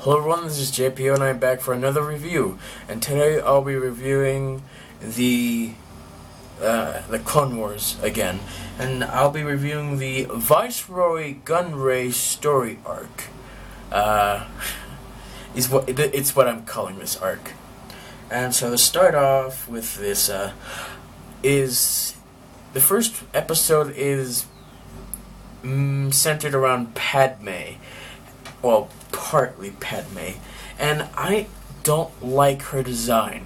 Hello everyone, this is JPL and I'm back for another review. And today I'll be reviewing the Clone Wars again. And I'll be reviewing the Viceroy Gunray story arc. It's what I'm calling this arc. And so to start off with this, is the first episode is centered around Padme. Well, partly Padme, and I don't like her design.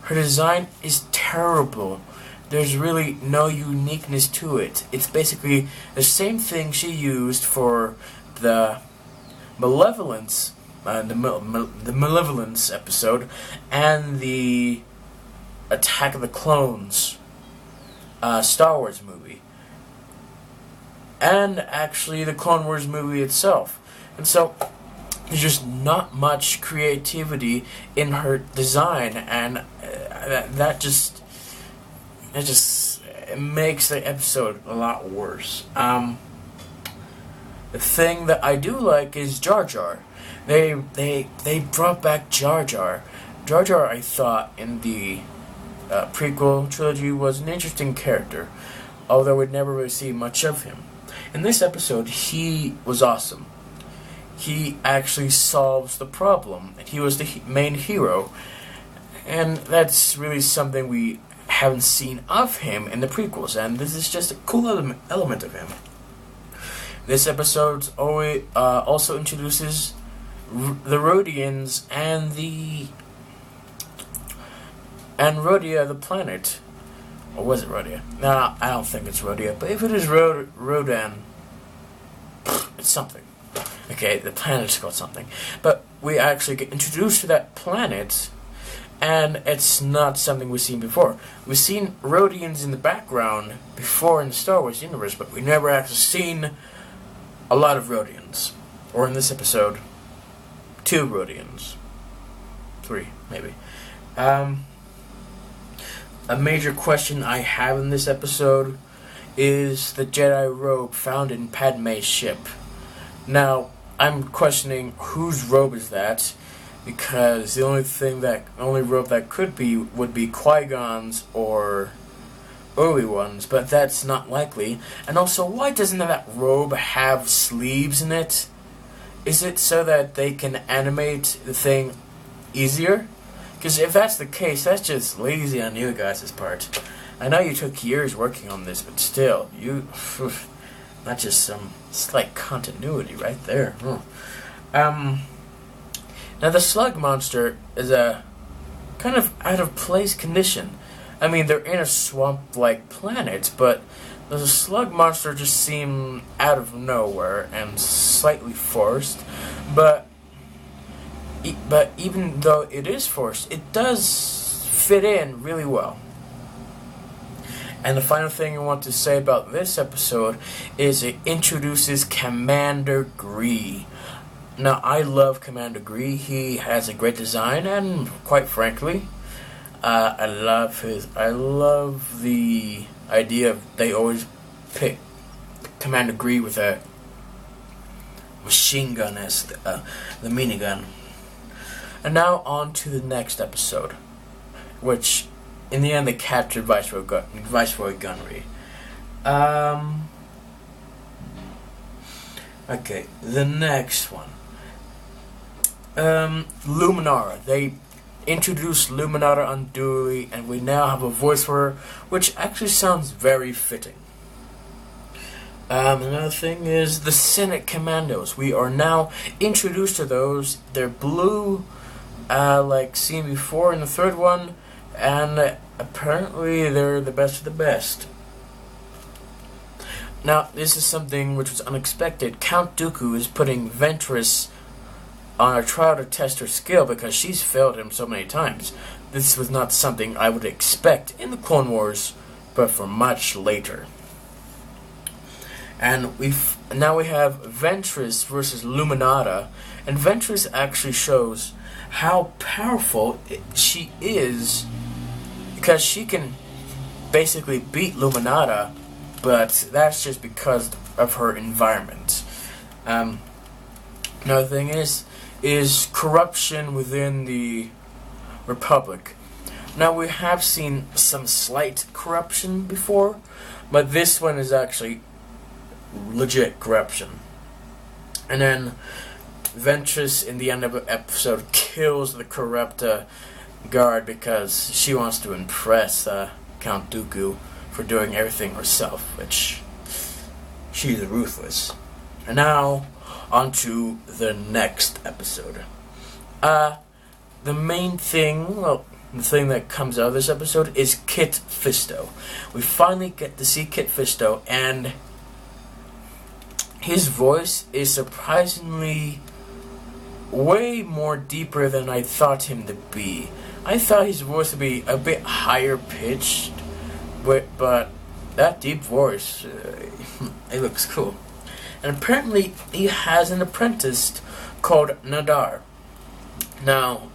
Her design is terrible. There's really no uniqueness to it. It's basically the same thing she used for the Malevolence, the Malevolence episode, and the Attack of the Clones Star Wars movie, and actually the Clone Wars movie itself. And so there's just not much creativity in her design, and that just makes the episode a lot worse. The thing that I do like is Jar Jar. They brought back Jar Jar. Jar Jar, I thought, in the prequel trilogy was an interesting character, although we'd never really see much of him. In this episode, he was awesome. He actually solves the problem. He was the main hero, and that's really something we haven't seen of him in the prequels, and this is just a cool element of him. This episode also introduces the Rhodians and Rhodia, the planet. Or was it Rhodia? No, I don't think it's Rhodia, but if it is Rodan, it's something. Okay, the planet's called something. But we actually get introduced to that planet, and it's not something we've seen before. We've seen Rhodians in the background before in the Star Wars universe, but we've never actually seen a lot of Rhodians. Or in this episode, 2 Rhodians. 3, maybe. A major question I have in this episode is the Jedi robe found in Padme's ship. Now, I'm questioning whose robe is that, because the only robe that could be would be Qui-Gon's or Obi-Wan's, but that's not likely. And also, why doesn't that robe have sleeves in it? Is it so that they can animate the thing easier? Because if that's the case, that's just lazy on you guys' part. I know you took years working on this, but still, not just some slight continuity right there. Now the slug monster is a kind of out of place condition. I mean, they're in a swamp-like planet, but the slug monster just seemed out of nowhere and slightly forced. But even though it is forced, it does fit in really well. And the final thing I want to say about this episode is it introduces Commander Gree. Now, I love Commander Gree. He has a great design, and quite frankly, I love the idea of they always pick Commander Gree with a machine gun as the minigun. And now on to the next episode, which in the end they captured Viceroy Gunray. Okay, the next one. Luminara. They introduced Luminara unduly, and we now have a voice for her, which actually sounds very fitting. Another thing is the Senate Commandos. We are now introduced to those. They're blue, like seen before in the third one, and apparently they're the best of the best. Now, this is something which was unexpected. Count Dooku is putting Ventress on a trial to test her skill because she's failed him so many times. This was not something I would expect in the Clone Wars, but for much later. And now we have Ventress versus Luminata, and Ventress actually shows how powerful she is, because she can basically beat Luminata, but that's just because of her environment. Another thing is, is corruption within the Republic. Now, we have seen some slight corruption before, but this one is actually legit corruption. And then Ventress, in the end of the episode, kills the corrupt guard because she wants to impress Count Dooku for doing everything herself, which she's ruthless. And now, on to the next episode. The main thing, well, the thing that comes out of this episode is Kit Fisto. We finally get to see Kit Fisto, and his voice is surprisingly way more deeper than I thought him to be. I thought his voice would be a bit higher pitched, but that deep voice, it looks cool. And apparently he has an apprentice called Nadar. Now,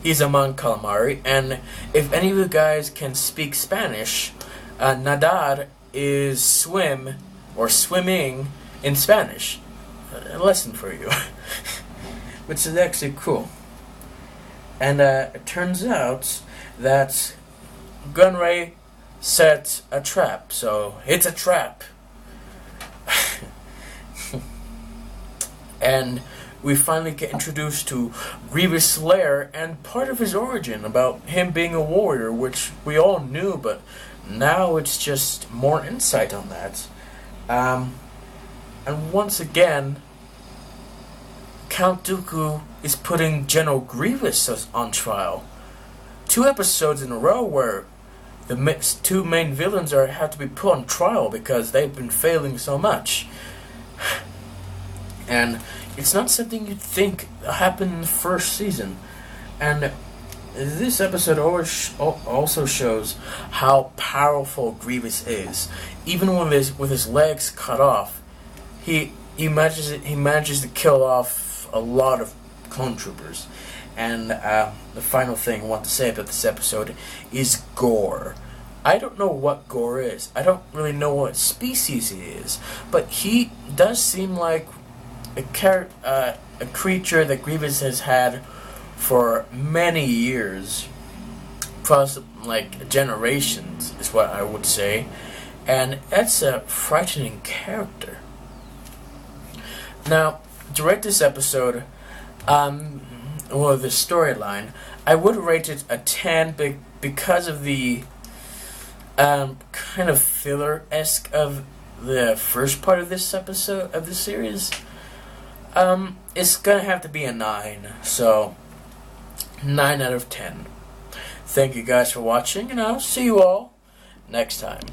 he's among calamari, and if any of you guys can speak Spanish, nadar is swim or swimming in Spanish. A lesson for you, which is actually cool. And it turns out that Gunray set a trap, so it's a trap. And we finally get introduced to Grievous' lair and part of his origin, about him being a warrior, which we all knew, but now it's just more insight on that. And once again, Count Dooku is putting General Grievous on trial. 2 episodes in a row where the 2 main villains have to be put on trial because they've been failing so much. And it's not something you'd think happened in the first season. And this episode also shows how powerful Grievous is. Even with his legs cut off, he manages to kill off a lot of clone troopers. And the final thing I want to say about this episode is gore. I don't know what Gore is. I don't really know what species he is, but he does seem like a creature that Grievous has had for many years, plus like generations is what I would say, and that's a frightening character. Now, to rate this episode, the storyline, I would rate it a 10 because of the kind of filler-esque of the first part of this episode of the series. It's gonna have to be a 9, so 9 out of 10. Thank you guys for watching, and I'll see you all next time.